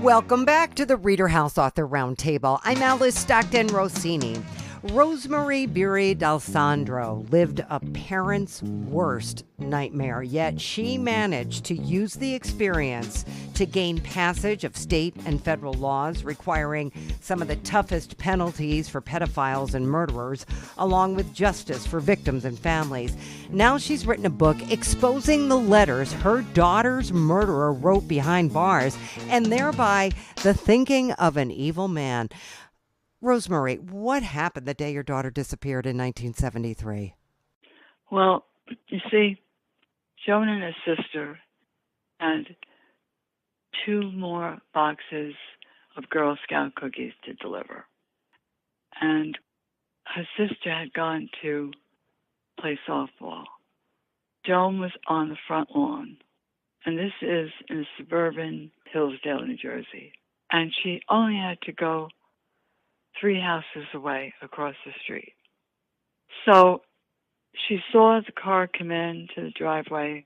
Welcome back to the ReaderHouse Author Roundtable. I'm Alice Stockton Rossini. Rosemarie Birri d'Alessandro lived a parent's worst nightmare, yet she managed to use the experience to gain passage of state and federal laws requiring some of the toughest penalties for pedophiles and murderers, along with justice for victims and families. Now she's written a book exposing the letters her daughter's murderer wrote behind bars, and thereby the thinking of an evil man. Rosemarie, what happened the day your daughter disappeared in 1973? Well, you see, Joan and her sister had 2 more boxes of Girl Scout cookies to deliver. And her sister had gone to play softball. Joan was on the front lawn, and this is in suburban Hillsdale, New Jersey. And she only had to go 3 houses away across the street. So she saw the car come into the driveway.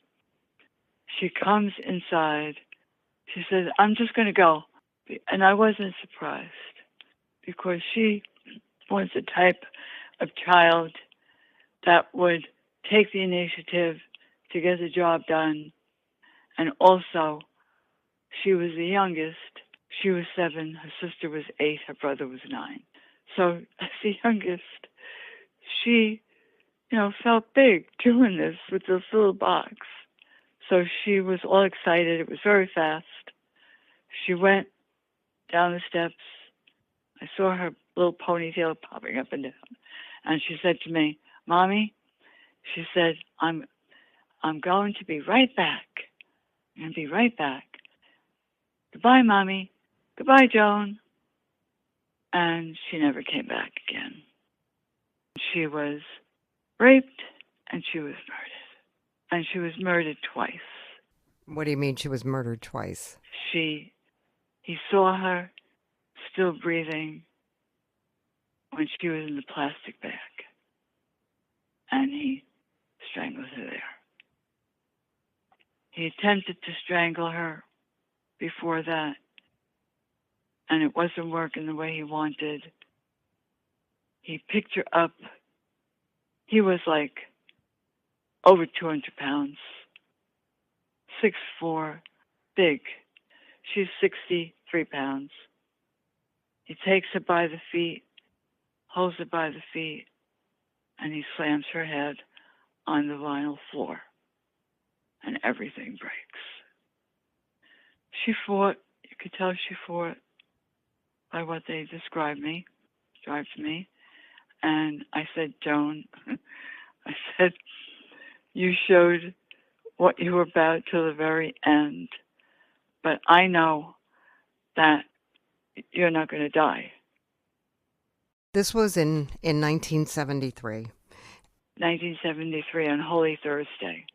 She comes inside. She says, "I'm just going to go." And I wasn't surprised because she was the type of child that would take the initiative to get the job done. And also, she was the youngest. She was 7, her sister was 8, her brother was 9. So as the youngest, she, felt big doing this with this little box. So she was all excited. It was very fast. She went down the steps. I saw her little ponytail popping up and down. And she said to me, "Mommy," she said, I'm going to be right back. I'm going to be right back. Goodbye, Mommy. Goodbye, Joan. And she never came back again. She was raped and she was murdered. And she was murdered twice. What do you mean she was murdered twice? He saw her still breathing when she was in the plastic bag. And he strangled her there. He attempted to strangle her before that, and it wasn't working the way he wanted. He picked her up. He was like over 200 pounds, 6'4", big. She's 63 pounds. He takes her by the feet, holds her by the feet, and he slams her head on the vinyl floor, and everything breaks. She fought. You could tell she fought by what they described to me. And I said, "Joan," I said, "you showed what you were about till the very end, but I know that you're not going to die." This was in 1973. 1973 on Holy Thursday.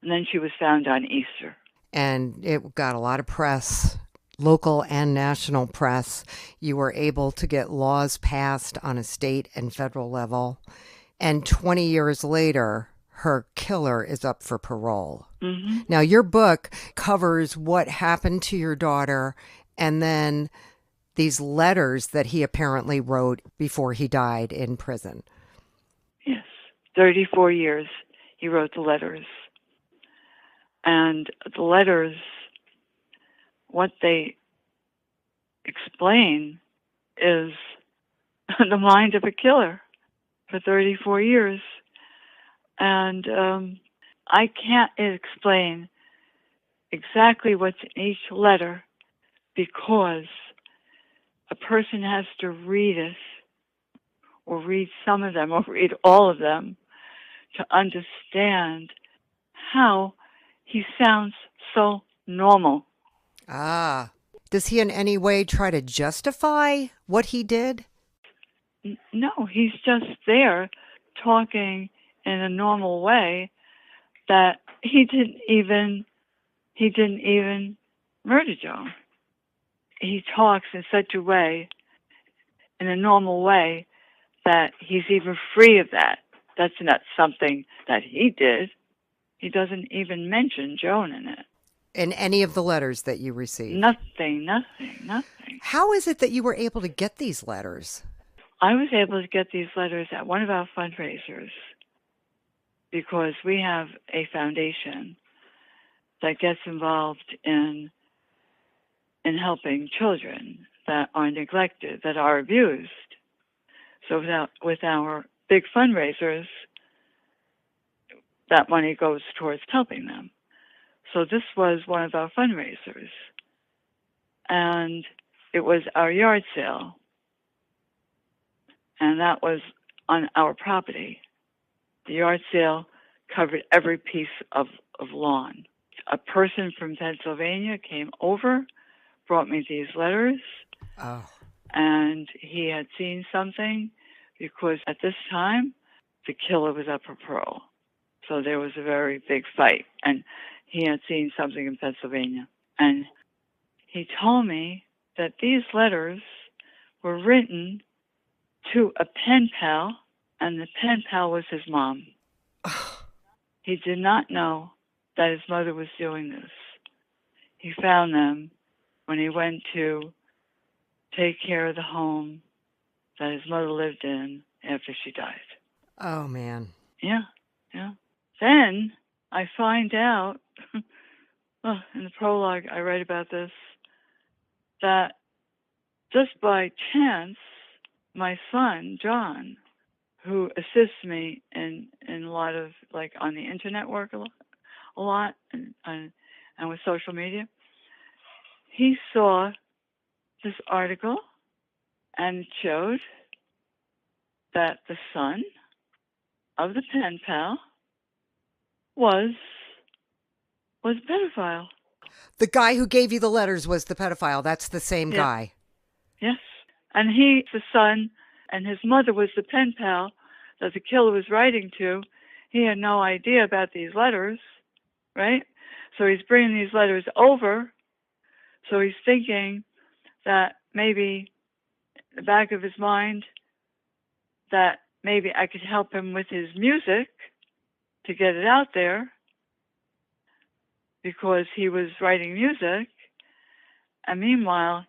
And then she was found on Easter. And it got a lot of press, local and national press. You were able to get laws passed on a state and federal level. And 20 years later, her killer is up for parole. Mm-hmm. Now, your book covers what happened to your daughter and then these letters that he apparently wrote before he died in prison. Yes, 34 years he wrote the letters. And the letters, what they explain is the mind of a killer for 34 years. And I can't explain exactly what's in each letter because a person has to read it, or read some of them, or read all of them to understand how he sounds so normal. Ah. Does he in any way try to justify what he did? No, he's just there talking in a normal way that he didn't even murder Joan. He talks in such a way, in a normal way, that he's even free of that. That's not something that he did. He doesn't even mention Joan in it. in any of the letters that you received? Nothing. How is it that you were able to get these letters? I was able to get these letters at one of our fundraisers because we have a foundation that gets involved in helping children that are neglected, that are abused. So with our big fundraisers, that money goes towards helping them. So this was one of our fundraisers. And it was our yard sale. And that was on our property. The yard sale covered every piece of lawn. A person from Pennsylvania came over, brought me these letters, and he had seen something because at this time, the killer was up for parole. So there was a very big fight, and he had seen something in Pennsylvania. And he told me that these letters were written to a pen pal, and the pen pal was his mom. He did not know that his mother was doing this. He found them when he went to take care of the home that his mother lived in after she died. Oh, man. Yeah. Then I find out, in the prologue I write about this, that just by chance, my son, John, who assists me in a lot of, like, on the internet work a lot and with social media, he saw this article and it showed that the son of the pen pal was a pedophile. The guy who gave you the letters was the pedophile. That's the same guy. Yes. And he's the son, and his mother was the pen pal that the killer was writing to. He had no idea about these letters, right? So he's bringing these letters over. So he's thinking that maybe in the back of his mind that maybe I could help him with his music to get it out there because he was writing music. And meanwhile,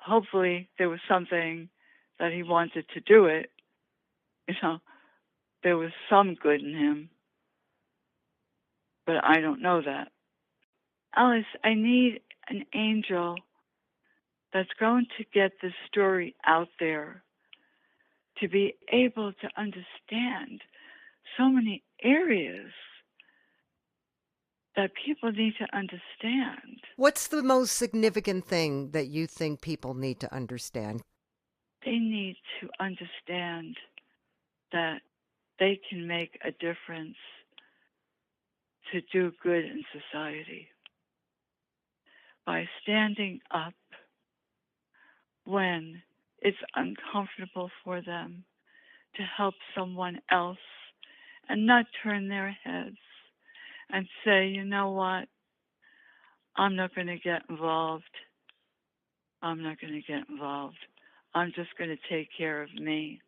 hopefully there was something that he wanted to do it. You know, there was some good in him. But I don't know that. Alice, I need an angel that's going to get this story out there, to be able to understand so many areas that people need to understand. What's the most significant thing that you think people need to understand? They need to understand that they can make a difference to do good in society by standing up when it's uncomfortable for them to help someone else and not turn their heads and say, you know what, I'm not going to get involved. I'm not going to get involved. I'm just going to take care of me.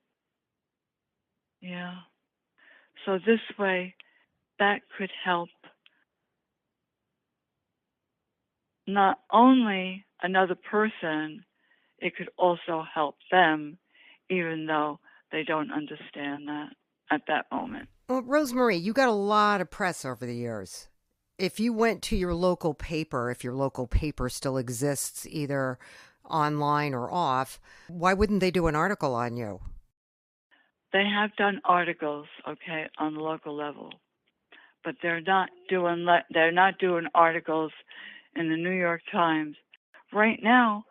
Yeah. So this way, that could help not only another person, it could also help them, even though they don't understand that at that moment. Well, Rosemarie, you got a lot of press over the years. If you went to your local paper, if your local paper still exists either online or off, why wouldn't they do an article on you? They have done articles, okay, on the local level, but they're not doing articles in the New York Times. Right now,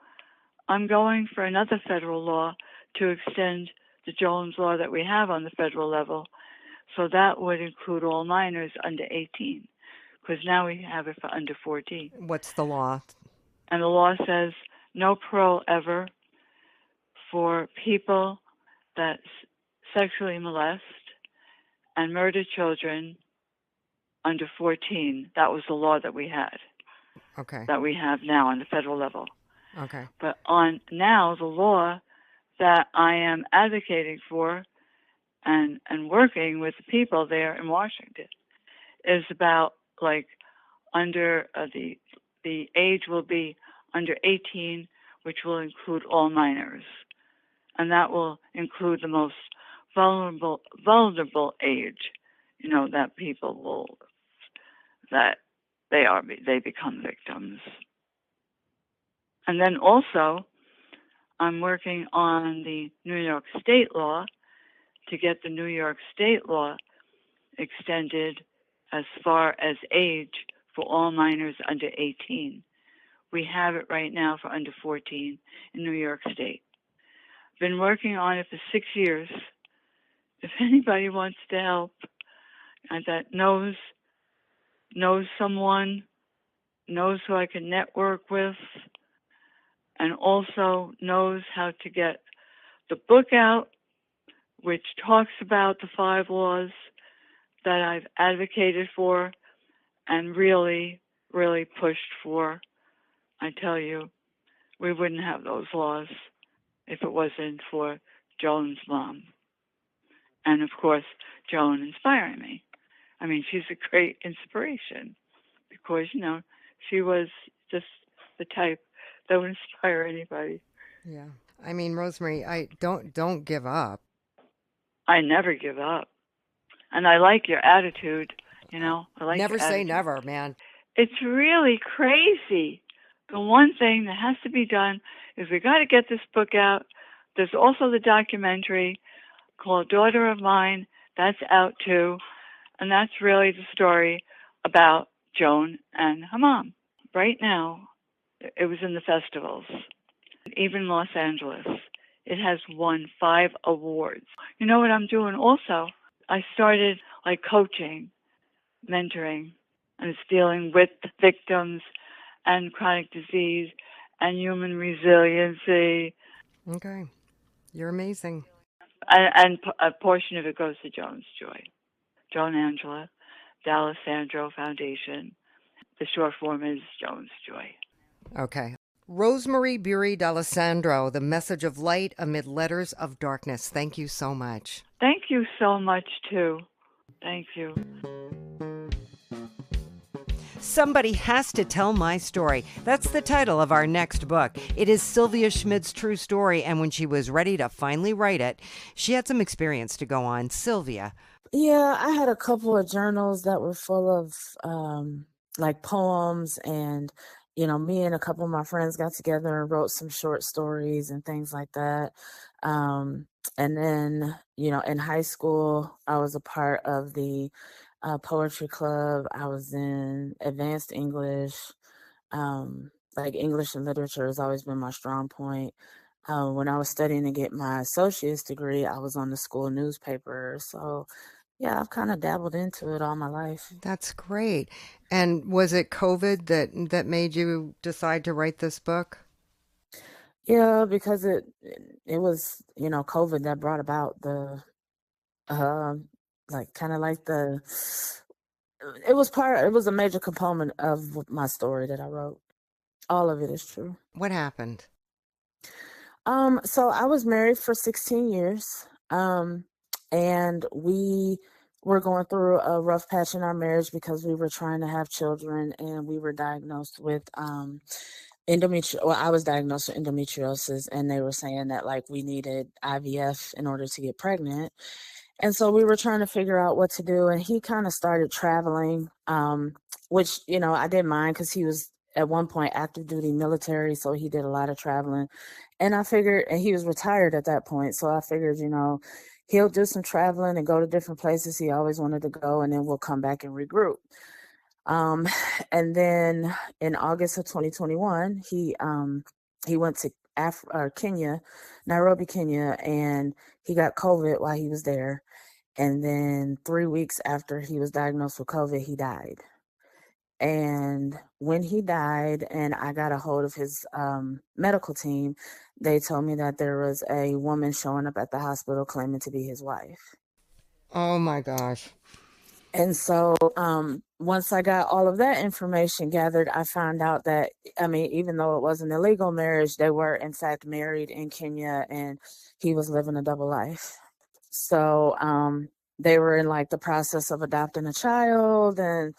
I'm going for another federal law to extend the Jones law that we have on the federal level. So that would include all minors under 18, because now we have it for under 14. What's the law? And the law says no parole ever for people that sexually molest and murder children under 14. That was the law that we had. Okay. That we have now on the federal level. Okay. But on now, the law that I am advocating for and working with the people there in Washington is about, like, under the age will be under 18, which will include all minors, and that will include the most vulnerable age. That people they become victims. And then also, I'm working on the New York State law to get the New York State law extended as far as age for all minors under 18. We have it right now for under 14 in New York State. Been working on it for 6 years. If anybody wants to help and that knows someone, knows who I can network with, and also knows how to get the book out, which talks about the 5 laws that I've advocated for and really, really pushed for. I tell you, we wouldn't have those laws if it wasn't for Joan's mom. And of course, Joan inspiring me. I mean, she's a great inspiration because, she was just the type that would inspire anybody. Yeah. I mean, Rosemarie, I don't give up. I never give up. And I like your attitude, I like never your say attitude. never, man. It's really crazy. The one thing that has to be done is we got to get this book out. There's also the documentary called Daughter of Mine. That's out too. And that's really the story about Joan and her mom. Right now, it was in the festivals, even Los Angeles. It has won 5 awards. You know what I'm doing also? I started coaching, mentoring, and it's dealing with victims and chronic disease and human resiliency. Okay. You're amazing. And a portion of it goes to Joan's Joy. Joan Angela, D'Alessandro Foundation. The short form is Joan's Joy. Okay. Rosemarie Birri D'Alessandro, The Message of Light Amid Letters of Darkness. Thank you so much. Thank you so much, too. Thank you. Somebody Has to Tell My Story. That's the title of our next book. It is Sylvia Schmidt's true story, and when she was ready to finally write it, she had some experience to go on. Sylvia. Yeah, I had a couple of journals that were full of poems, and me and a couple of my friends got together and wrote some short stories and things like that. And then, in high school, I was a part of the poetry club. I was in advanced English. English and literature has always been my strong point. When I was studying to get my associate's degree, I was on the school newspaper. So, yeah, I've kind of dabbled into it all my life. That's great. And was it COVID that made you decide to write this book? Yeah, because it was, COVID that brought about the, it was a major component of my story that I wrote. All of it is true. What happened? So I was married for 16 years. And we were going through a rough patch in our marriage because we were trying to have children, and we were diagnosed with endometriosis. Well, I was diagnosed with endometriosis, and they were saying that we needed IVF in order to get pregnant. And so we were trying to figure out what to do. And he kind of started traveling, which, I didn't mind because he was at one point active duty military. So he did a lot of traveling. And I figured, and he was retired at that point. So I figured, he'll do some traveling and go to different places he always wanted to go. And then we'll come back and regroup. And then in August of 2021, he went to Kenya, Nairobi, Kenya, and he got COVID while he was there. And then 3 weeks after he was diagnosed with COVID, he died. And when he died and I got a hold of his medical team, they told me that there was a woman showing up at the hospital claiming to be his wife. Oh, my gosh. And so once I got all of that information gathered, I found out that, even though it was an illegal marriage, they were in fact married in Kenya, and he was living a double life. So they were in the process of adopting a child, and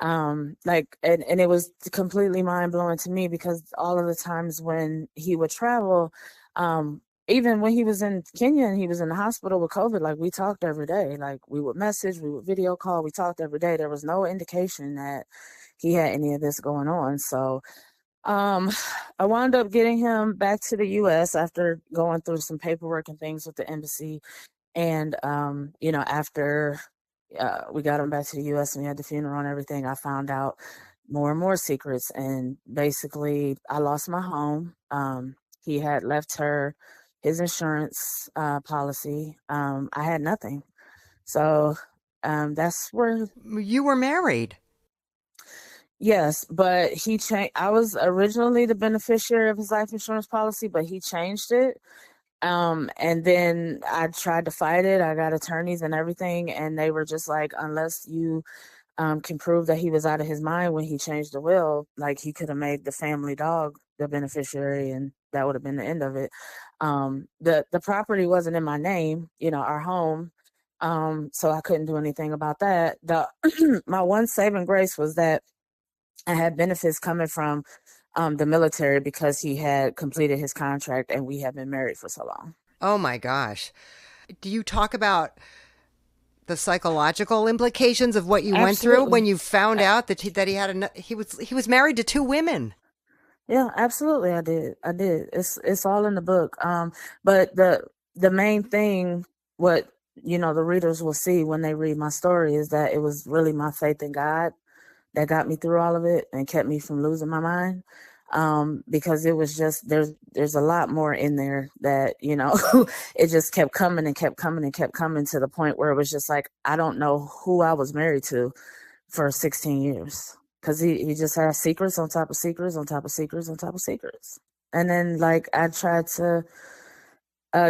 And it was completely mind blowing to me because all of the times when he would travel, even when he was in Kenya and he was in the hospital with COVID, like we talked every day. Like we would message, we would video call, we talked every day. There was no indication that he had any of this going on. So I wound up getting him back to the US after going through some paperwork and things with the embassy. And after we got him back to the US and we had the funeral and everything, I found out more and more secrets. And basically, I lost my home. He had left her his insurance policy. I had nothing. So that's where. You were married. Yes, but he changed. I was originally the beneficiary of his life insurance policy, but he changed it. And then I tried to fight it. I got attorneys and everything, and they were just like, unless you can prove that he was out of his mind when he changed the will, like he could have made the family dog the beneficiary, and that would have been the end of it. The property wasn't in my name, our home. So I couldn't do anything about that. My one saving grace was that I had benefits coming from the military because he had completed his contract and we had been married for so long. Oh my gosh. Do you talk about the psychological implications of what you went through when you found out that he was married to 2 women? Yeah, absolutely. I did. It's all in the book. But the main thing, what, the readers will see when they read my story is that it was really my faith in God that got me through all of it and kept me from losing my mind. Because it was just, there's a lot more in there that, it just kept coming and kept coming and kept coming to the point where it was just like, I don't know who I was married to for 16 years. Cause he just had secrets on top of secrets on top of secrets on top of secrets. And then like, I tried to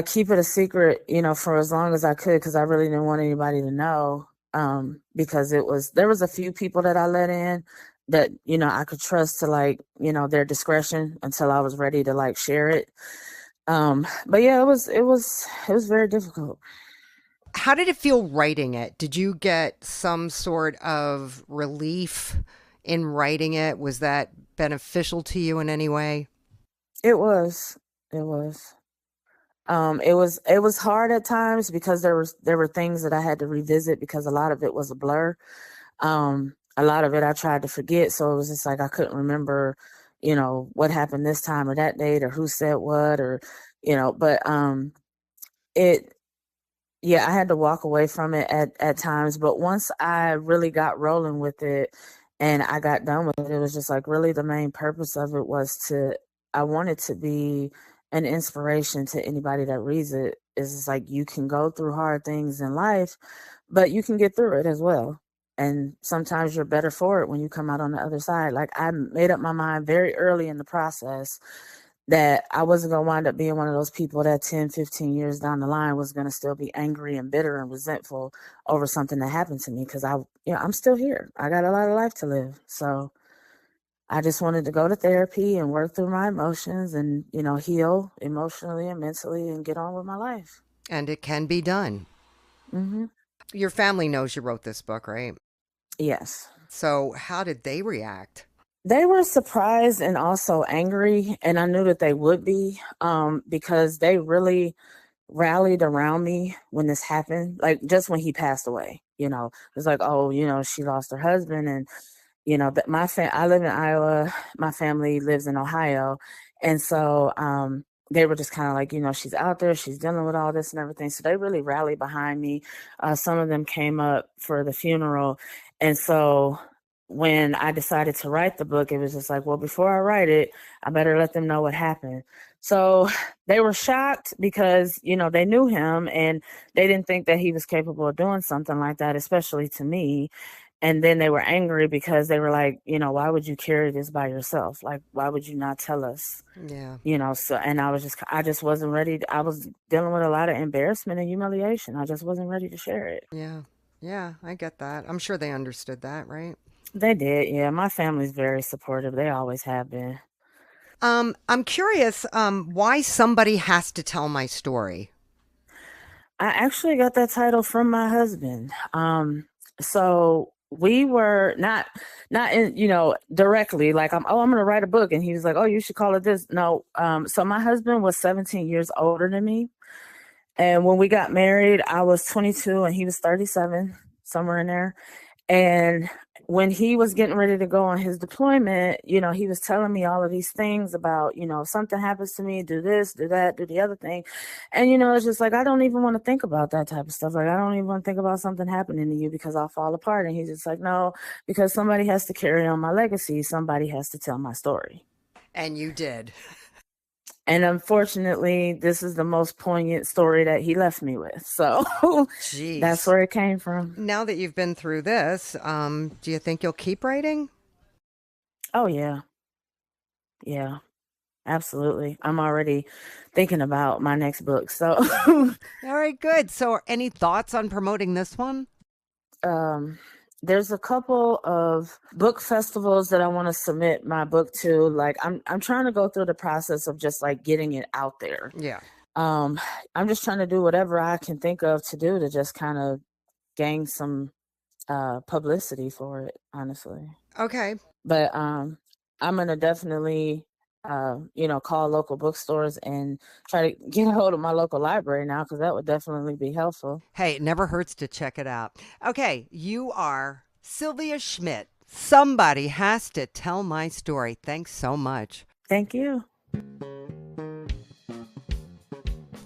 keep it a secret, for as long as I could, cause I really didn't want anybody to know. Because there was a few people that I let in that, I could trust to their discretion until I was ready to share it. But yeah, it was very difficult. How did it feel writing it? Did you get some sort of relief in writing it? Was that beneficial to you in any way? It was. It was. It was hard at times because there were things that I had to revisit because a lot of it was a blur. A lot of it I tried to forget, so it was just like I couldn't remember, what happened this time or that date or who said what or, but I had to walk away from it at times. But once I really got rolling with it and I got done with it, it was just like really the main purpose of it was I wanted to be an inspiration to anybody that reads it. Is like you can go through hard things in life, but you can get through it as well. And sometimes you're better for it when you come out on the other side. Like I made up my mind very early in the process that I wasn't going to wind up being one of those people that 10, 15 years down the line was going to still be angry and bitter and resentful over something that happened to me. Cause I'm still here. I got a lot of life to live. So I just wanted to go to therapy and work through my emotions and, heal emotionally and mentally and get on with my life. And it can be done. Mm-hmm. Your family knows you wrote this book, right? Yes. So how did they react? They were surprised and also angry. And I knew that they would be because they really rallied around me when this happened. Like just when he passed away, it was like, oh, she lost her husband and I live in Iowa. My family lives in Ohio. And so they were just kind of like, she's out there, she's dealing with all this and everything. So they really rallied behind me. Some of them came up for the funeral. And so when I decided to write the book, it was just like, well, before I write it, I better let them know what happened. So they were shocked because, they knew him and they didn't think that he was capable of doing something like that, especially to me. And then they were angry because they were like, why would you carry this by yourself? Like, why would you not tell us? Yeah. So, and I just wasn't ready. I was dealing with a lot of embarrassment and humiliation. I just wasn't ready to share it. Yeah. Yeah, I get that. I'm sure they understood that, right? They did. Yeah. My family's very supportive. They always have been. I'm curious, why somebody has to tell my story. I actually got that title from my husband. So we were not in, directly like I'm gonna write a book, and he was like, oh, you should call it this. No. So my husband was 17 years older than me, and when we got married, I was 22 and he was 37, somewhere in there. And when he was getting ready to go on his deployment, he was telling me all of these things about, if something happens to me, do this, do that, do the other thing. And, it's just like, I don't even want to think about that type of stuff. Like, I don't even want to think about something happening to you because I'll fall apart. And he's just like, no, because somebody has to carry on my legacy. Somebody has to tell my story. And you did. And unfortunately, this is the most poignant story that he left me with. So that's where it came from. Now that you've been through this, do you think you'll keep writing? Oh, yeah. Yeah, absolutely. I'm already thinking about my next book. So, all right, good. So any thoughts on promoting this one? There's a couple of book festivals that I want to submit my book to. Like I'm trying to go through the process of just like getting it out there. Yeah. I'm just trying to do whatever I can think of to do to just kind of gain some publicity for it, honestly. Okay. But I'm gonna definitely call local bookstores and try to get a hold of my local library now, because that would definitely be helpful. Hey, it never hurts to check it out. Okay, you are Sylvia Schmidt. Somebody has to tell my story. Thanks so much. Thank you.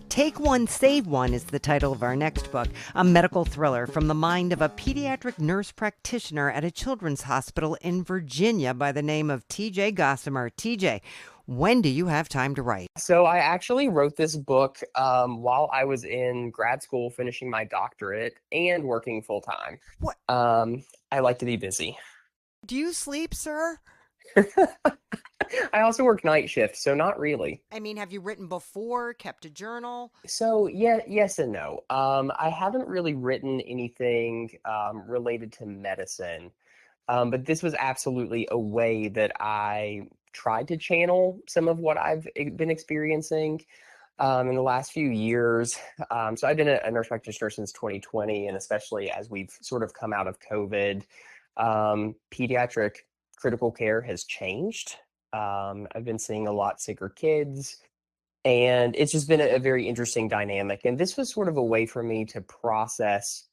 Take One, Save One is the title of our next book, a medical thriller from the mind of a pediatric nurse practitioner at a children's hospital in Virginia by the name of TJ Gossamer. TJ, when do you have time to write? So I actually wrote this book while I was in grad school, finishing my doctorate and working full time. What? I like to be busy. Do you sleep, sir? I also work night shift, so not really. I mean, have you written before, kept a journal? So yeah, yes and no. I haven't really written anything related to medicine, but this was absolutely a way that I tried to channel some of what I've been experiencing in the last few years. So I've been a nurse practitioner since 2020, and especially as we've sort of come out of COVID, pediatric critical care has changed. I've been seeing a lot sicker kids, and it's just been a very interesting dynamic. And this was sort of a way for me to process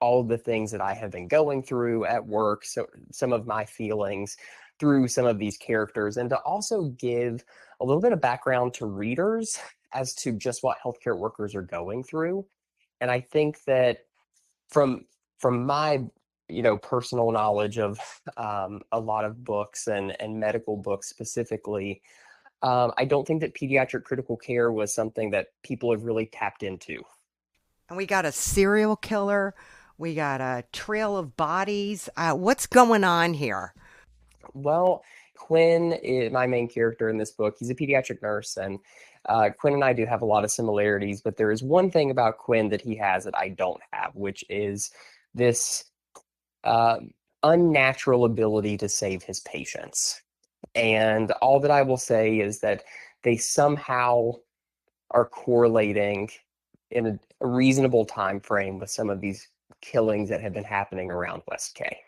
all of the things that I have been going through at work, so some of my feelings through some of these characters, and to also give a little bit of background to readers as to just what healthcare workers are going through. And I think that from my personal knowledge of a lot of books and medical books specifically, I don't think that pediatric critical care was something that people have really tapped into. And we got a serial killer. We got a trail of bodies. What's going on here? Well, Quinn is my main character in this book. He's a pediatric nurse, and Quinn and I do have a lot of similarities, but there is one thing about Quinn that he has that I don't have, which is this unnatural ability to save his patients. And all that I will say is that they somehow are correlating in a reasonable time frame with some of these killings that have been happening around West K.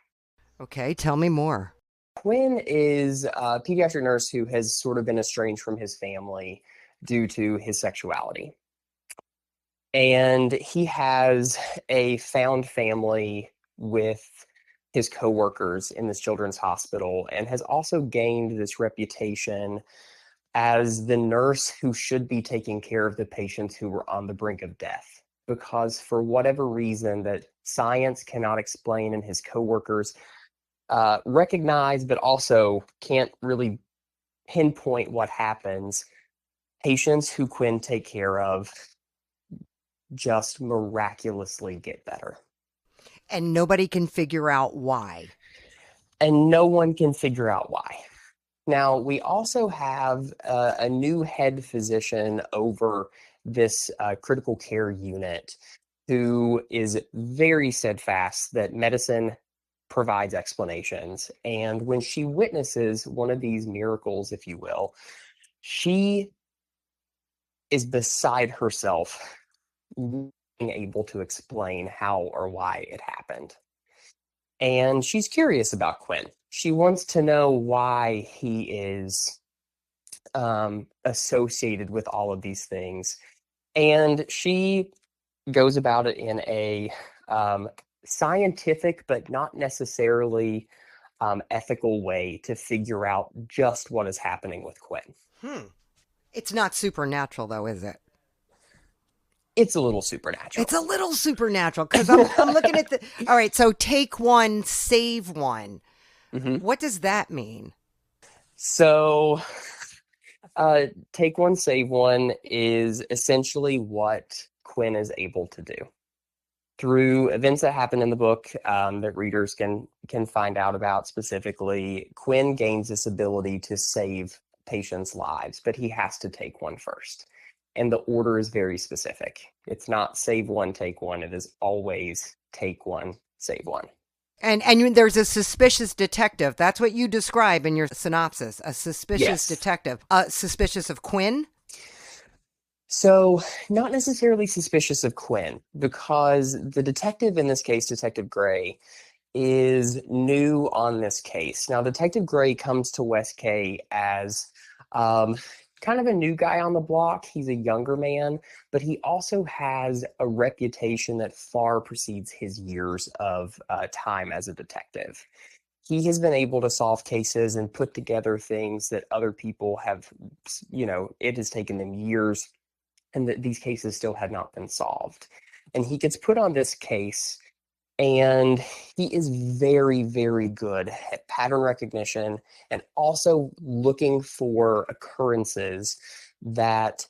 Okay, tell me more. Quinn is a pediatric nurse who has sort of been estranged from his family due to his sexuality. And he has a found family with his coworkers in this children's hospital, and has also gained this reputation as the nurse who should be taking care of the patients who were on the brink of death. Because for whatever reason that science cannot explain, and his coworkers recognize, but also can't really pinpoint what happens, patients who Quinn take care of just miraculously get better. And nobody can figure out why. And no one can figure out why. Now, we also have a new head physician over this critical care unit who is very steadfast that medicine provides explanations. And when she witnesses one of these miracles, if you will, she is beside herself being able to explain how or why it happened. and she's curious about Quinn. She wants to know why he is associated with all of these things. And she goes about it in a scientific, but not necessarily ethical way to figure out just what is happening with Quinn. It's not supernatural, though, is it? It's a little supernatural. It's a little supernatural because I'm looking at the. All right, so take one, save one. Mm-hmm. What does that mean? So, take one, save one is essentially what Quinn is able to do through events that happen in the book that readers can find out about specifically. Quinn gains this ability to save patients' lives, but he has to take one first. And the order is very specific. It's not save one, take one. It is always take one, save one. And there's a suspicious detective. That's what you describe in your synopsis. A suspicious detective. Suspicious of Quinn? So, not necessarily suspicious of Quinn, because the detective in this case, Detective Gray, is new on this case. Now, Detective Gray comes to West K as kind of a new guy on the block. He's a younger man, but he also has a reputation that far precedes his years of time as a detective. He has been able to solve cases and put together things that other people have, it has taken them years, and that these cases still had not been solved. And he gets put on this case, and he is very, very good at pattern recognition and also looking for occurrences that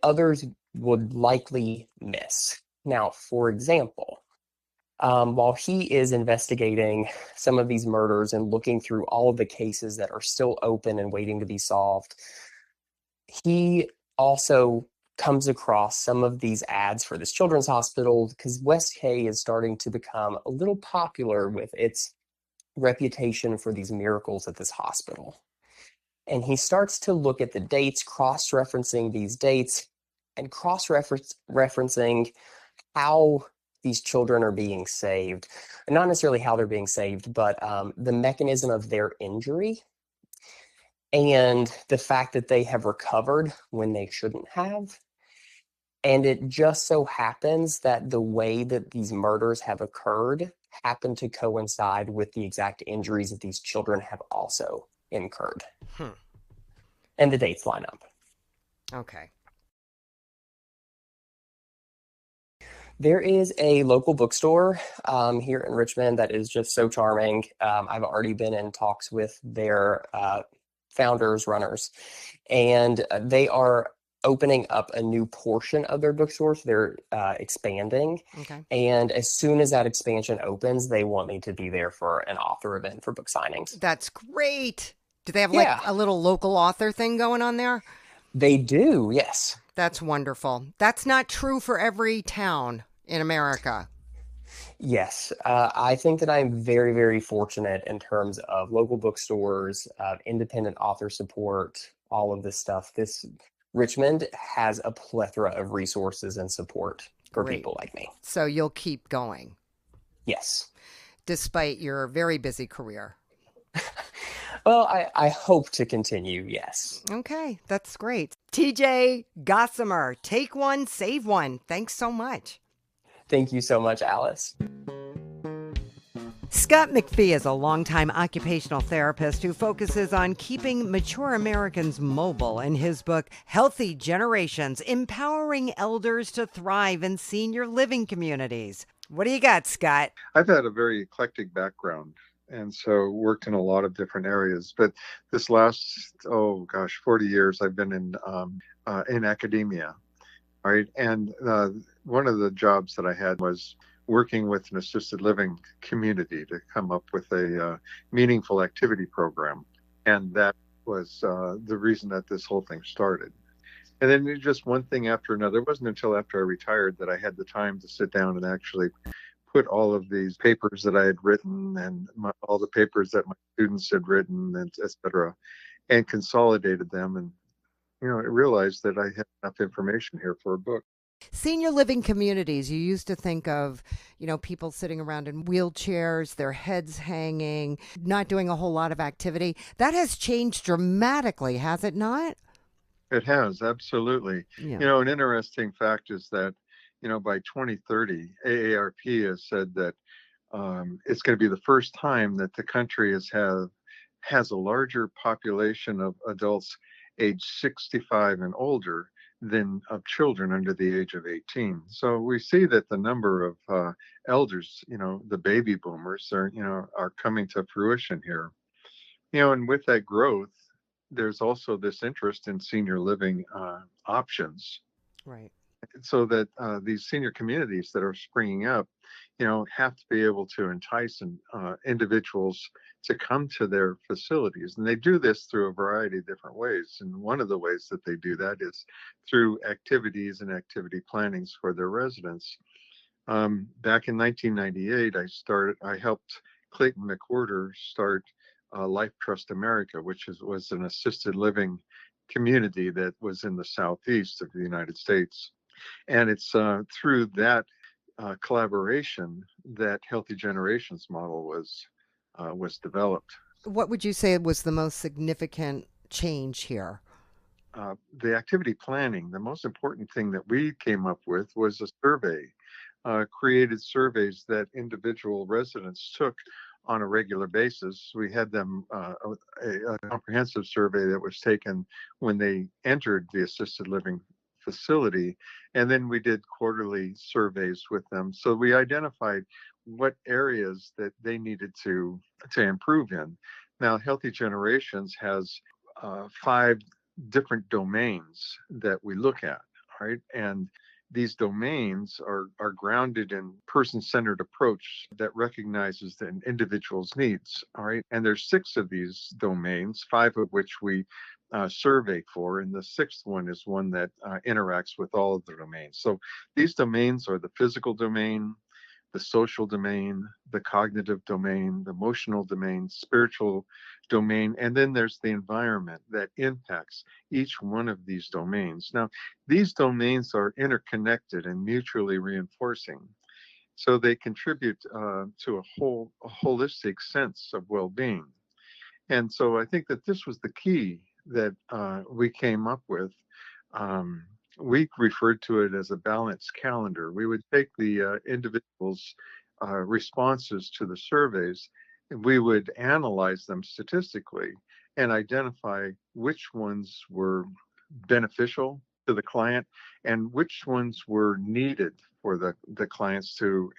others would likely miss. Now, for example, while he is investigating some of these murders and looking through all of the cases that are still open and waiting to be solved, he also comes across some of these ads for this children's hospital because West K is starting to become a little popular with its reputation for these miracles at this hospital. And he starts to look at the dates, cross-referencing these dates, and cross-referencing how these children are being saved. And not necessarily how they're being saved, but the mechanism of their injury and the fact that they have recovered when they shouldn't have. And it just so happens that the way that these murders have occurred happen to coincide with the exact injuries that these children have also incurred. And the dates line up. Okay. There is a local bookstore here in Richmond that is just so charming. I've already been in talks with their founders, runners, and they are opening up a new portion of their bookstore. So they're expanding. Okay. And as soon as that expansion opens, they want me to be there for an author event for book signings. That's great. Do they have like a little local author thing going on there? They do, yes. That's wonderful. That's not true for every town in America. Yes, I think that I'm very, very fortunate in terms of local bookstores, independent author support, all of this stuff. Richmond has a plethora of resources and support for people like me. So you'll keep going. Yes. Despite your very busy career. Well, I hope to continue, yes. Okay, that's great. TJ Gossamer, take one, save one. Thanks so much. Thank you so much, Alice. Scott McPhee is a longtime occupational therapist who focuses on keeping mature Americans mobile in his book, Healthy Generations, Empowering Elders to Thrive in Senior Living Communities. What do you got, Scott? I've had a very eclectic background, and so worked in a lot of different areas. But this last, 40 years, I've been in academia, right? And one of the jobs that I had was working with an assisted living community to come up with a meaningful activity program. And that was the reason that this whole thing started. And then just one thing after another. It wasn't until after I retired that I had the time to sit down and actually put all of these papers that I had written and all the papers that my students had written, and et cetera, and consolidated them. And, I realized that I had enough information here for a book. Senior living communities, you used to think of, people sitting around in wheelchairs, their heads hanging, not doing a whole lot of activity. That has changed dramatically, has it not? It has, absolutely. Yeah. An interesting fact is that, by 2030, AARP has said that it's going to be the first time that the country has a larger population of adults age 65 and older than of children under the age of 18. So we see that the number of elders, the baby boomers are coming to fruition here. And with that growth, there's also this interest in senior living options, Right. so that these senior communities that are springing up, have to be able to entice individuals to come to their facilities. And they do this through a variety of different ways. And one of the ways that they do that is through activities and activity plannings for their residents. Back in 1998, I helped Clayton McWhorter start Life Trust America, which was an assisted living community that was in the southeast of the United States. And it's through that collaboration that Healthy Generations model was developed. What would you say was the most significant change here? The activity planning, the most important thing that we came up with was a survey, created surveys that individual residents took on a regular basis. We had them a comprehensive survey that was taken when they entered the assisted living facility, and then we did quarterly surveys with them. So we identified what areas that they needed to improve in. Now, Healthy Generations has 5 different domains that we look at, right? And these domains are grounded in person-centered approach that recognizes an individual's needs, all right? And there's 6 of these domains, 5 of which we survey for, and the 6th one is one that interacts with all of the domains. So these domains are the physical domain, the social domain, the cognitive domain, the emotional domain, spiritual domain, and then there's the environment that impacts each one of these domains. Now, these domains are interconnected and mutually reinforcing, so they contribute to a holistic sense of well-being. And so I think that this was the key that we came up with. We referred to it as a balanced calendar. We would take the individuals' responses to the surveys, and we would analyze them statistically and identify which ones were beneficial to the client and which ones were needed for the clients to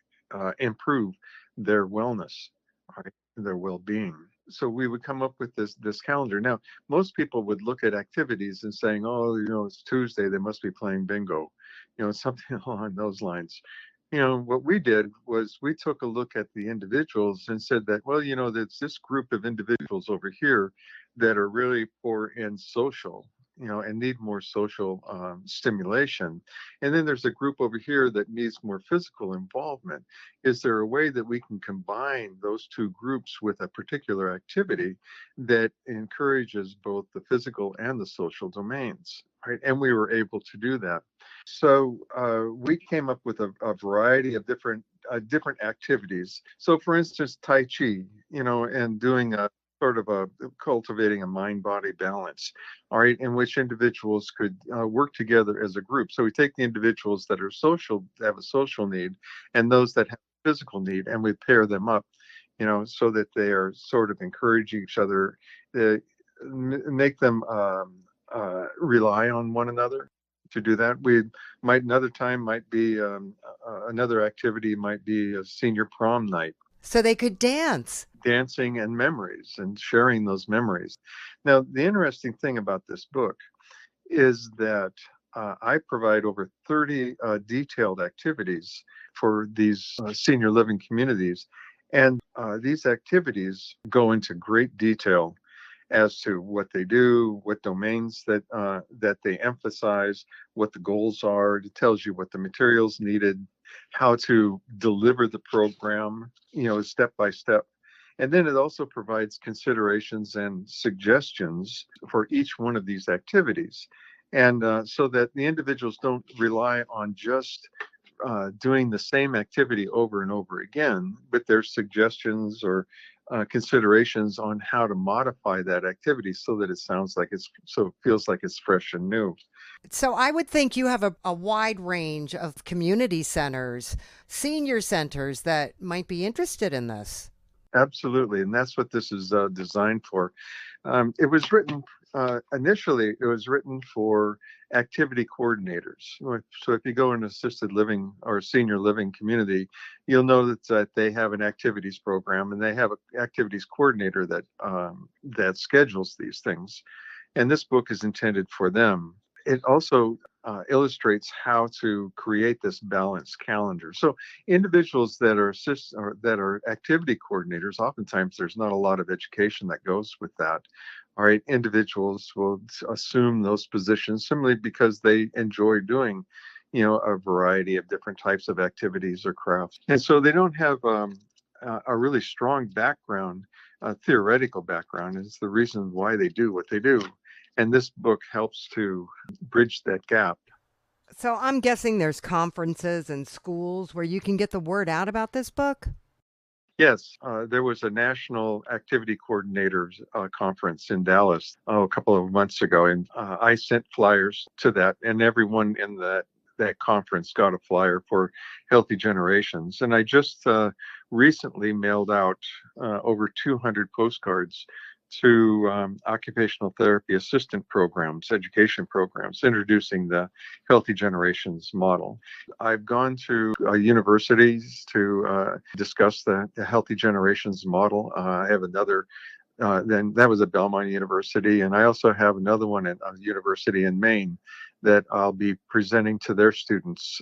improve their wellness, right, their well-being. So we would come up with this calendar. Now, most people would look at activities and saying, oh, it's Tuesday, they must be playing bingo, something along those lines. What we did was we took a look at the individuals and said that, well, there's this group of individuals over here that are really poor in social, and need more social stimulation. And then there's a group over here that needs more physical involvement. Is there a way that we can combine those 2 groups with a particular activity that encourages both the physical and the social domains? Right? And we were able to do that. So we came up with a variety of different activities. So for instance, Tai Chi, and doing a sort of cultivating a mind-body balance, all right, in which individuals could work together as a group. So we take the individuals that are have a social need, and those that have a physical need, and we pair them up, so that they are sort of encouraging each other, make them rely on one another to do that. Another time might be another activity might be a senior prom night. So they could dance. Dancing and memories and sharing those memories. Now, the interesting thing about this book is that I provide over 30 detailed activities for these senior living communities. And these activities go into great detail as to what they do, what domains that they emphasize, what the goals are. It tells you what the materials needed, how to deliver the program, step by step. And then it also provides considerations and suggestions for each one of these activities. And so that the individuals don't rely on just doing the same activity over and over again, but there's suggestions or considerations on how to modify that activity so that it sounds like it feels like it's fresh and new. So I would think you have a wide range of community centers, senior centers that might be interested in this. Absolutely, and that's what this is designed for. It was written initially. It was written for activity coordinators. So if you go in an assisted living or senior living community, you'll know that they have an activities program and they have an activities coordinator that schedules these things. And this book is intended for them. It also illustrates how to create this balanced calendar. So individuals that are that are activity coordinators, oftentimes there's not a lot of education that goes with that. All right, individuals will assume those positions simply because they enjoy doing, a variety of different types of activities or crafts, and so they don't have a really strong background, theoretical background. Is the reason why they do what they do. And this book helps to bridge that gap. So I'm guessing there's conferences and schools where you can get the word out about this book. Yes, there was a national activity coordinators conference in Dallas a couple of months ago, and I sent flyers to that, and everyone in that conference got a flyer for Healthy Generations. And I just recently mailed out over 200 postcards to occupational therapy assistant programs, education programs, introducing the Healthy Generations model. I've gone to universities to discuss the Healthy Generations model. I have another, then that was at Belmont University, and I also have another one at a university in Maine that I'll be presenting to their students,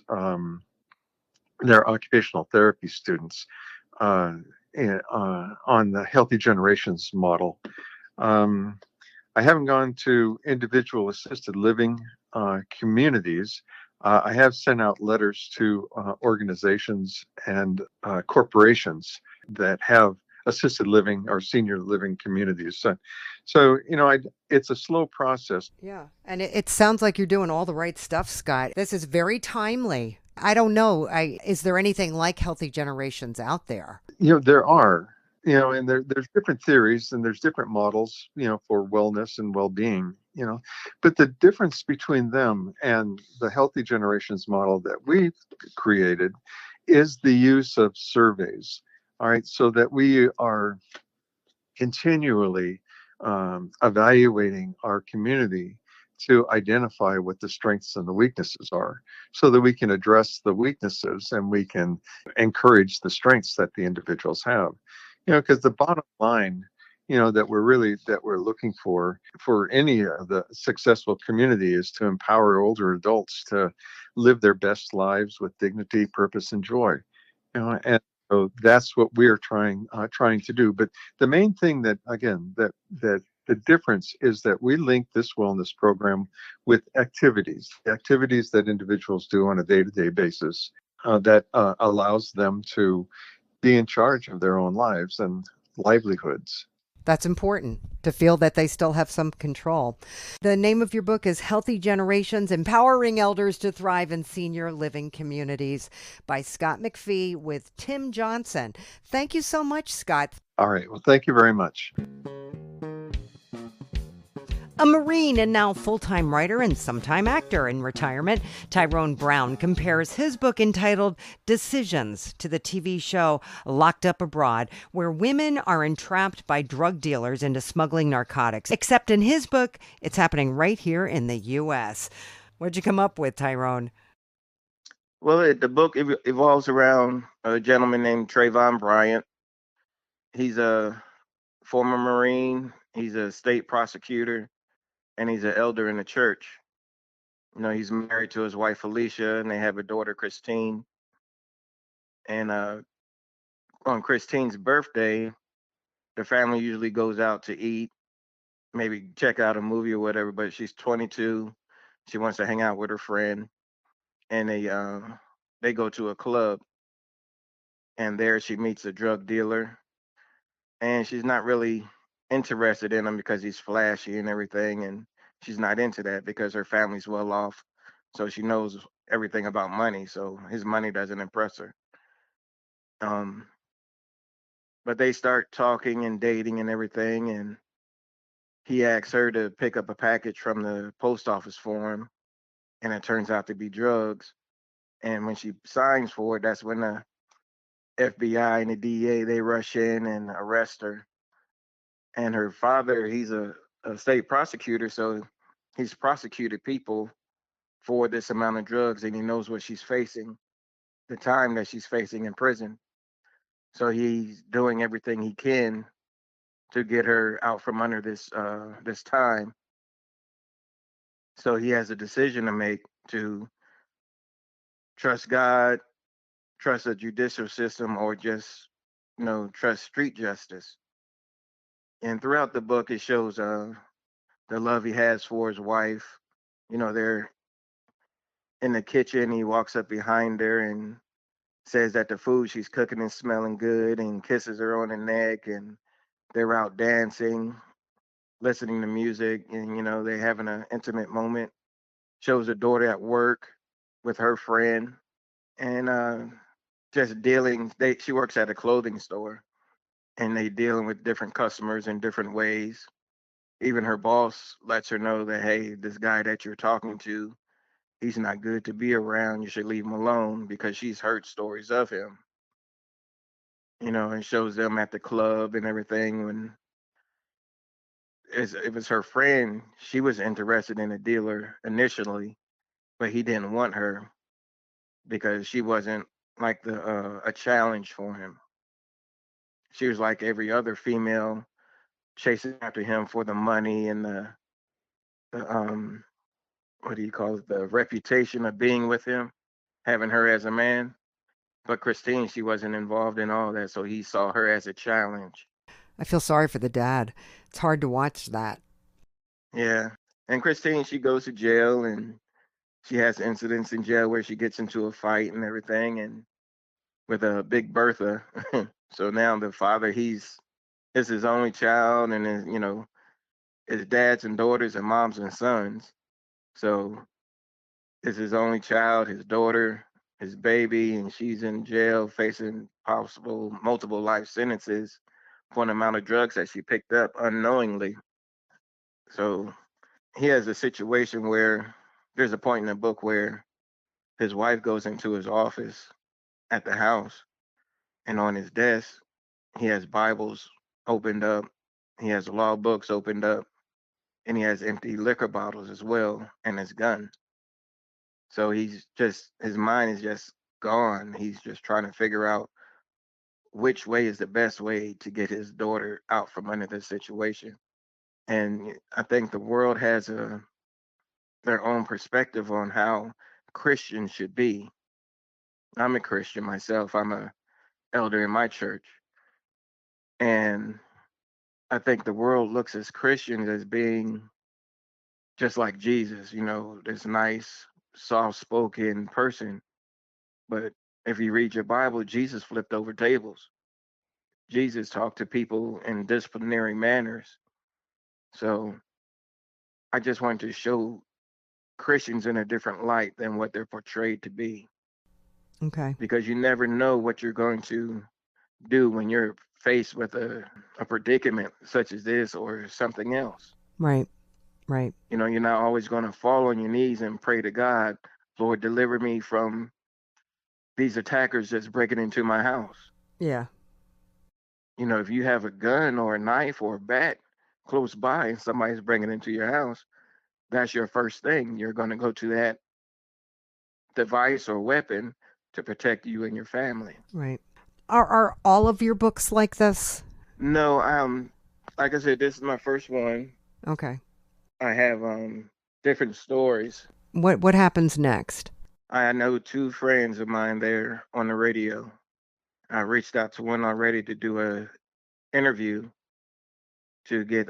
their occupational therapy students, uh, on the Healthy Generations model. Um, I haven't gone to individual assisted living communities. I have sent out letters to organizations and corporations that have assisted living or senior living communities. So it's a slow process. Yeah. And it sounds like you're doing all the right stuff, Scott. This is very timely. I don't know. Is there anything like Healthy Generations out there? There are, and there's different theories and there's different models, for wellness and well-being, but the difference between them and the Healthy Generations model that we've created is the use of surveys. All right, so that we are continually evaluating our community to identify what the strengths and the weaknesses are so that we can address the weaknesses and we can encourage the strengths that the individuals have. Because the bottom line, that we're looking for any of the successful community is to empower older adults to live their best lives with dignity, purpose, and joy. And so that's what we're trying to do. But the main thing that, again, that the difference is that we link this wellness program with activities that individuals do on a day-to-day basis, that allows them to be in charge of their own lives and livelihoods. That's important to feel that they still have some control. The name of your book is Healthy Generations, Empowering Elders to Thrive in Senior Living Communities by Scott McPhee with Tim Johnson. Thank you so much, Scott. All right. Well, thank you very much. A Marine and now full-time writer and sometime actor in retirement, Tyrone Brown compares his book entitled Decisions to the TV show Locked Up Abroad, where women are entrapped by drug dealers into smuggling narcotics. Except in his book, it's happening right here in the U.S. What'd you come up with, Tyrone? Well, the book evolves around a gentleman named Trayvon Bryant. He's a former Marine. He's a state prosecutor. And he's an elder in the church. He's married to his wife Felicia, and they have a daughter Christine. And on Christine's birthday, the family usually goes out to eat, maybe check out a movie or whatever. But she's 22, she wants to hang out with her friend, and they go to a club, and there she meets a drug dealer, and she's not really interested in him because he's flashy and everything, and she's not into that because her family's well off. So she knows everything about money. So his money doesn't impress her. Um, but they start talking and dating and everything. And he asks her to pick up a package from the post office for him. And it turns out to be drugs. And when she signs for it, that's when the FBI and the DEA, they rush in and arrest her. And her father, he's a state prosecutor. So he's prosecuted people for this amount of drugs, and he knows what she's facing, the time that she's facing in prison. So he's doing everything he can to get her out from under this time. So he has a decision to make to trust God, trust the judicial system, or just trust street justice. And throughout the book, it shows the love he has for his wife. They're in the kitchen. He walks up behind her and says that the food she's cooking is smelling good and kisses her on the neck, and they're out dancing, listening to music, and they're having an intimate moment. Shows her daughter at work with her friend, and just dealing. She works at a clothing store, and they dealing with different customers in different ways. Even her boss lets her know that, hey, this guy that you're talking to, he's not good to be around. You should leave him alone, because she's heard stories of him. And shows them at the club and everything. When it was her friend, she was interested in a dealer initially, but he didn't want her because she wasn't like a challenge for him. She was like every other female, chasing after him for the money and the what do you call it, the reputation of being with him, having her as a man. But Christine, she wasn't involved in all that, so he saw her as a challenge. I feel sorry for the dad. It's hard to watch that. Yeah. And Christine, she goes to jail, and she has incidents in jail where she gets into a fight and everything, and with a Big Bertha. So now the father, is his only child, and his dads and daughters and moms and sons. So it's his only child, his daughter, his baby, and she's in jail facing possible multiple life sentences for an amount of drugs that she picked up unknowingly. So he has a situation where there's a point in the book where his wife goes into his office at the house, and on his desk, he has Bibles opened up, he has law books opened up, and he has empty liquor bottles as well, and his gun. So his mind is just gone. He's just trying to figure out which way is the best way to get his daughter out from under this situation. And I think the world has their own perspective on how Christians should be. I'm a Christian myself. I'm a elder in my church. And I think the world looks at Christians as being just like Jesus, this nice, soft spoken person. But if you read your Bible, Jesus flipped over tables. Jesus talked to people in disciplinary manners. So I just wanted to show Christians in a different light than what they're portrayed to be. Okay. Because you never know what you're going to do when you're faced with a predicament such as this or something else. Right. Right. You're not always going to fall on your knees and pray to God, Lord, deliver me from these attackers that's breaking into my house. Yeah. If you have a gun or a knife or a bat close by and somebody's bringing into your house, that's your first thing. You're going to go to that device or weapon to protect you and your family. Right. Are all of your books like this? No, like I said, this is my first one. Okay. I have different stories. What happens next? I know two friends of mine there on the radio. I reached out to one already to do a interview to get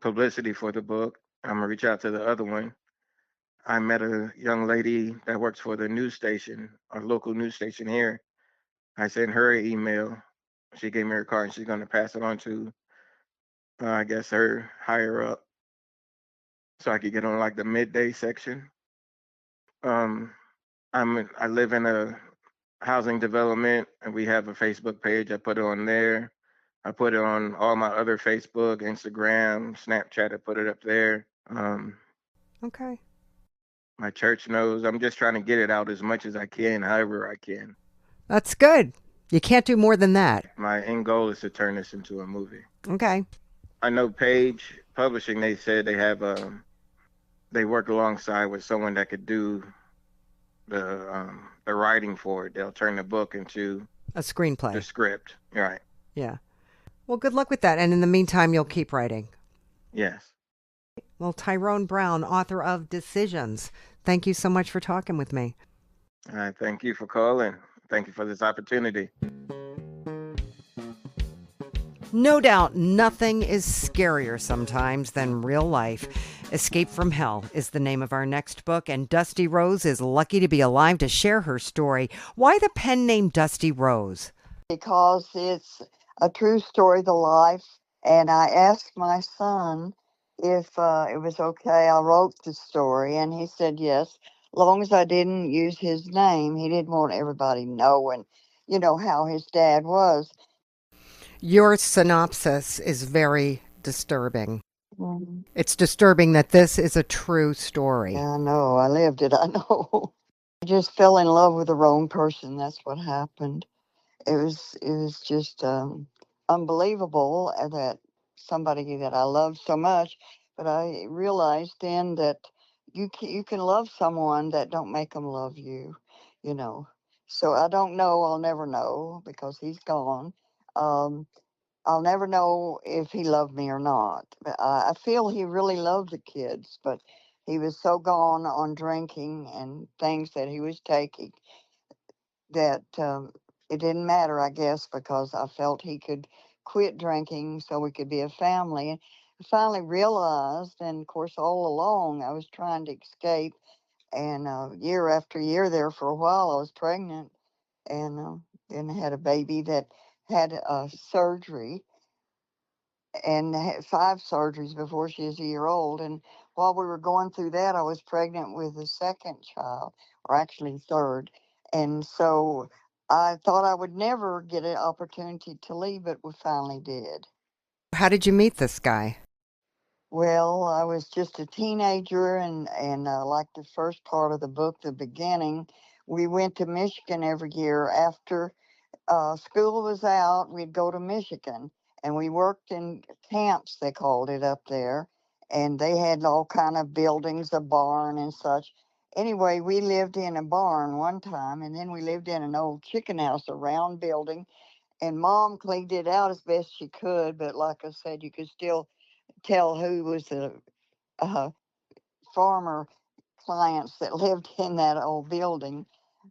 publicity for the book. I'm gonna reach out to the other one. I met a young lady that works for the news station, our local news station here. I sent her an email. She gave me her card, and she's gonna pass it on to, I guess, her higher up. so I could get on like the midday section. Um, I live in a housing development, and we have a Facebook page. I put it on there. I put it on all my other Facebook, Instagram, Snapchat. I put it up there. Okay. My church knows. I'm just trying to get it out as much as I can, however I can. That's good. You can't do more than that. My end goal is to turn this into a movie. Okay. I know Page Publishing, they said they have they work alongside with someone that could do the writing for it. They'll turn the book into A screenplay. the script. Right. Yeah. Well, good luck with that. And in the meantime, you'll keep writing. Yes. Well, Tyrone Brown, author of Decisions, thank you so much for talking with me. All right. Thank you for calling. Thank you for this opportunity. No doubt, nothing is scarier sometimes than real life. Escape from Hell is the name of our next book, and Dusty Rose is lucky to be alive to share her story. Why the pen name Dusty Rose? Because it's a true story, the life. And I asked my son if it was okay. I wrote the story, and he said yes, as long as I didn't use his name. He didn't want everybody knowing, how his dad was. Your synopsis is very disturbing. Mhm. It's disturbing that this is a true story. Yeah, I know. I lived it. I know. I just fell in love with the wrong person. That's what happened. It was just unbelievable that somebody that I loved so much, but I realized then that you can love someone that don't make them love you, you know. So I don't know. I'll never know because he's gone. Um, I'll never know if he loved me or not. But I feel he really loved the kids, but he was so gone on drinking and things that he was taking that it didn't matter, I guess, because I felt he could quit drinking so we could be a family. And I finally realized, and of course, all along, I was trying to escape. And year after year there for a while, I was pregnant and then had a baby that had surgery and had 5 surgeries before she was a year old. And while we were going through that, I was pregnant with the second child, or actually third. And so I thought I would never get an opportunity to leave, but we finally did. How did you meet this guy? Well, I was just a teenager, and like the first part of the book, the beginning, we went to Michigan every year after school was out. We'd go to Michigan, and we worked in camps, they called it up there, and they had all kind of buildings, a barn and such. Anyway, we lived in a barn one time, and then we lived in an old chicken house, a round building, and Mom cleaned it out as best she could, but like I said, you could still tell who was the uh, farmer clients that lived in that old building.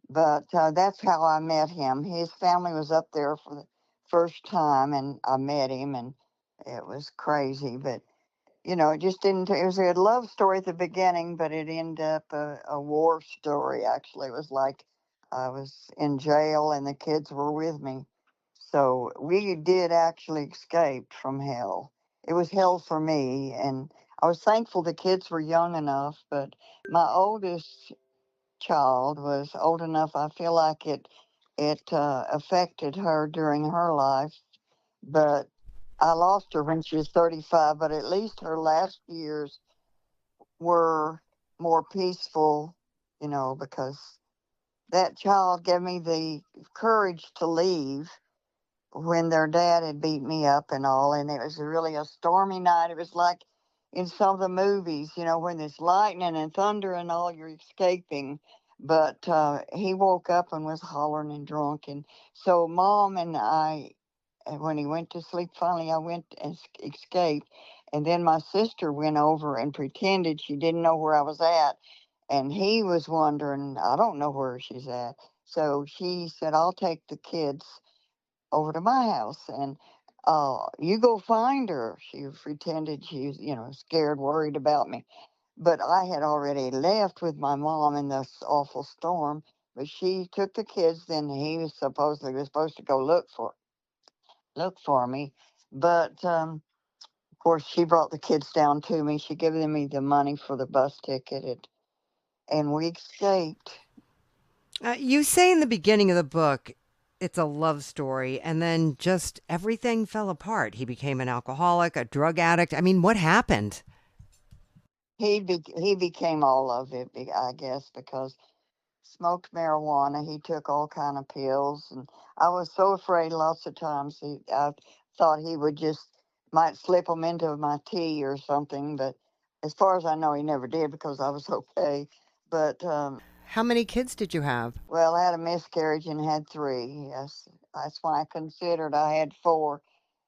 But that's how I met him. His family was up there for the first time, and I met him, and it was crazy. But it just didn't. It was a love story at the beginning, but it ended up a war story. Actually, it was like I was in jail, and the kids were with me. So we did actually escape from hell. It was hell for me, and I was thankful the kids were young enough. But my oldest child was old enough. I feel like it affected her during her life, but I lost her when she was 35. But at least her last years were more peaceful, because that child gave me the courage to leave when their dad had beat me up and all, and it was really a stormy night. It was like in some of the movies, when there's lightning and thunder and all, you're escaping. But he woke up and was hollering and drunk, and so Mom and I, when he went to sleep, finally I went and escaped, and then my sister went over and pretended she didn't know where I was at, and he was wondering, I don't know where she's at. So she said, I'll take the kids over to my house and you go find her. She pretended she was, scared, worried about me. But I had already left with my mom in this awful storm. But she took the kids. Then he was supposed to go look for me. But of course, she brought the kids down to me. She gave me the money for the bus ticket, and we escaped. You say in the beginning of the book it's a love story, and then just everything fell apart. He became an alcoholic, a drug addict. I mean, what happened? He became all of it, I guess, because smoked marijuana. He took all kind of pills, and I was so afraid lots of times. I thought he would just might slip them into my tea or something, but as far as I know, he never did because I was okay. But How many kids did you have? well, I had a miscarriage and had 3. Yes, that's why I considered I had 4.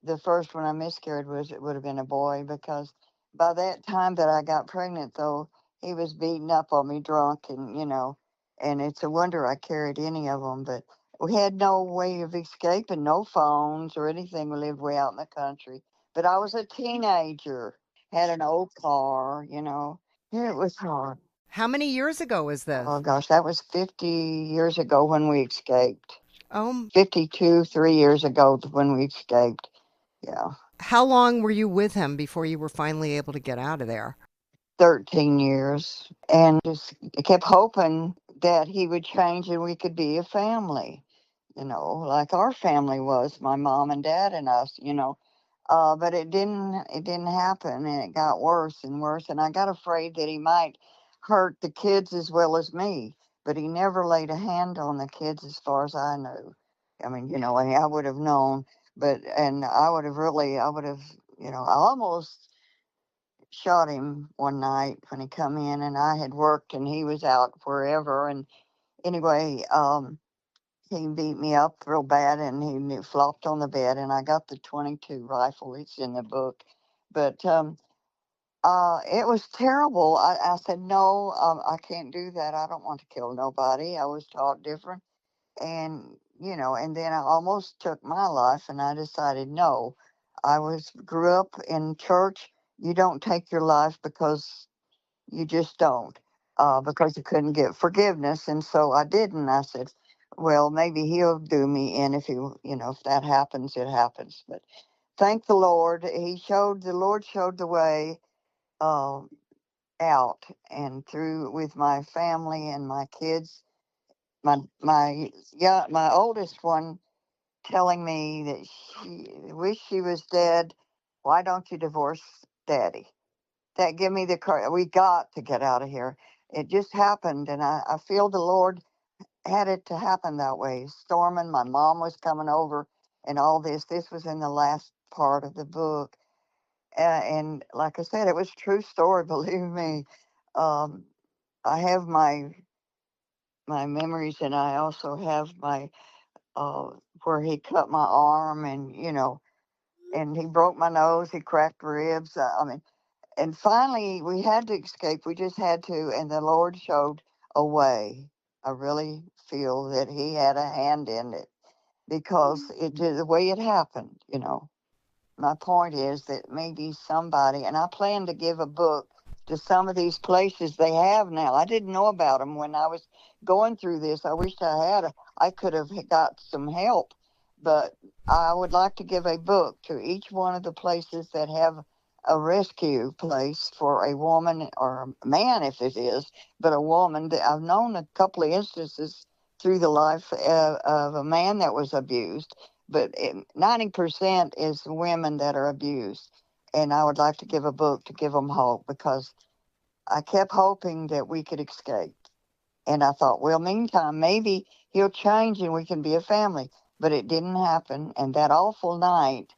The first one I miscarried it would have been a boy because by that time that I got pregnant, though, he was beating up on me, drunk, and it's a wonder I carried any of them. But we had no way of escaping, no phones or anything. We lived way out in the country. But I was a teenager, had an old car. It was hard. How many years ago was this? Oh gosh, that was 50 years ago when we escaped. Oh, 52, 3 years ago when we escaped. Yeah, how long were you with him before you were finally able to get out of there? 13 years. And just kept hoping that he would change and we could be a family, like our family was, my mom and dad and us. But it didn't happen, and it got worse and worse. And I got afraid that he might hurt the kids as well as me. But he never laid a hand on the kids as far as I knew. I mean, and I would have known, and I would have, I almost shot him one night when he come in, and I had worked and he was out wherever. And anyway, he beat me up real bad, and he flopped on the bed, and I got the 22 rifle. It's in the book. But it was terrible. I said, no, I can't do that. I don't want to kill nobody. I was taught different. And then I almost took my life, and I decided, no. Grew up in church. You don't take your life because you just don't, because you couldn't get forgiveness. And so I didn't. I said, well, maybe he'll do me in if that happens, it happens. But thank the Lord. The Lord showed the way uh, out and through with my family and my kids. My oldest one telling me that she wished she was dead. Why don't you divorce Daddy? That give me the courage. We got to get out of here. It just happened, and I feel the Lord had it to happen that way. Storming, my mom was coming over, and all this. This was in the last part of the book, and like I said, it was a true story. Believe me. Um, I have my memories, and I also have my where he cut my arm, and he broke my nose. He cracked ribs. I mean. And finally, we had to escape. We just had to, and the Lord showed a way. I really feel that He had a hand in it because the way it happened. My point is that maybe somebody, and I plan to give a book to some of these places they have now. I didn't know about them when I was going through this. I wish I could have got some help, but I would like to give a book to each one of the places that have a rescue place for a woman or a man, if it is, but a woman. I've known a couple of instances through the life of a man that was abused, but 90% is women that are abused. And I would like to give a book to give them hope because I kept hoping that we could escape. And I thought, well, meantime, maybe he'll change and we can be a family. But it didn't happen. And that awful night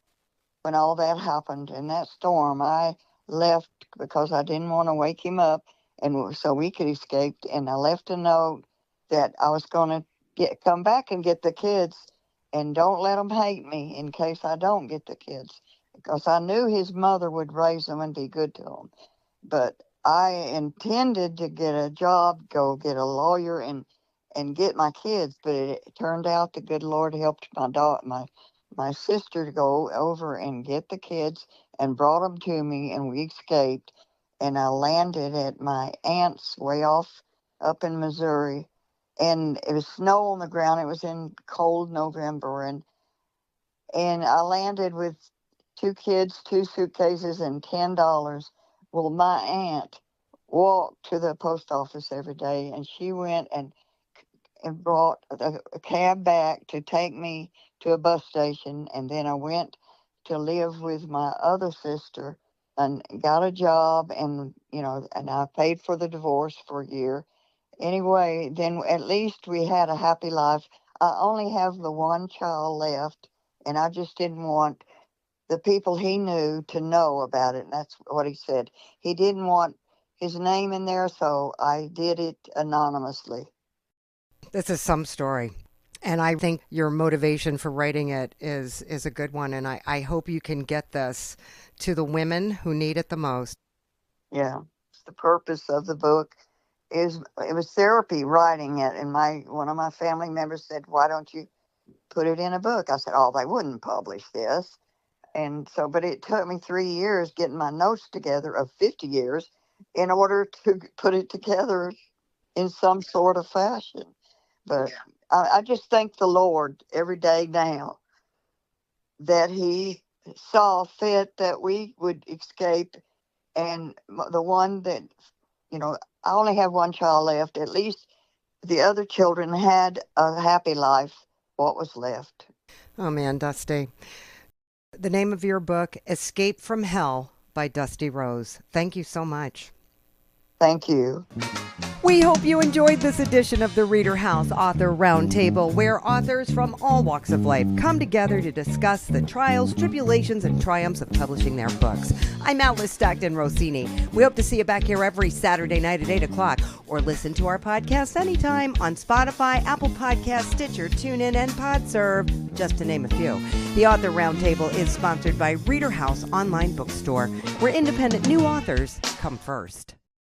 when all that happened in that storm, I left because I didn't want to wake him up, and so we could escape. And I left a note that I was going to come back and get the kids, and don't let them hate me in case I don't get the kids, because I knew his mother would raise them and be good to them. But I intended to get a job, go get a lawyer, and get my kids. But it turned out the good Lord helped my sister to go over and get the kids and brought them to me, and we escaped. And I landed at my aunt's way off up in Missouri, and it was snow on the ground. It was in cold November, and I landed with 2 kids, 2 suitcases, and $10. Well, my aunt walked to the post office every day, and she went and brought a cab back to take me to a bus station, and then I went to live with my other sister and got a job, and and I paid for the divorce for a year. Anyway, then at least we had a happy life. I only have the one child left, and I just didn't want the people he knew to know about it. And that's what he said. He didn't want his name in there, so I did it anonymously. This is some story. And I think your motivation for writing it is a good one. And I hope you can get this to the women who need it the most. Yeah. The purpose of the book it was therapy writing it. And one of my family members said, "Why don't you put it in a book?" I said, "Oh, they wouldn't publish this." And so, but it took me 3 years getting my notes together of 50 years in order to put it together in some sort of fashion. But I just thank the Lord every day now that He saw fit that we would escape. And the one that, I only have one child left. At least the other children had a happy life, what was left. Oh, man, Dusty. The name of your book, Escape from Hell by Dusty Rose. Thank you so much. Thank you. We hope you enjoyed this edition of the ReaderHouse Author Roundtable, where authors from all walks of life come together to discuss the trials, tribulations, and triumphs of publishing their books. I'm Alice Stockton Rossini. We hope to see you back here every Saturday night at 8 o'clock, or listen to our podcast anytime on Spotify, Apple Podcasts, Stitcher, TuneIn, and PodServe, just to name a few. The Author Roundtable is sponsored by ReaderHouse Online Bookstore, where independent new authors come first.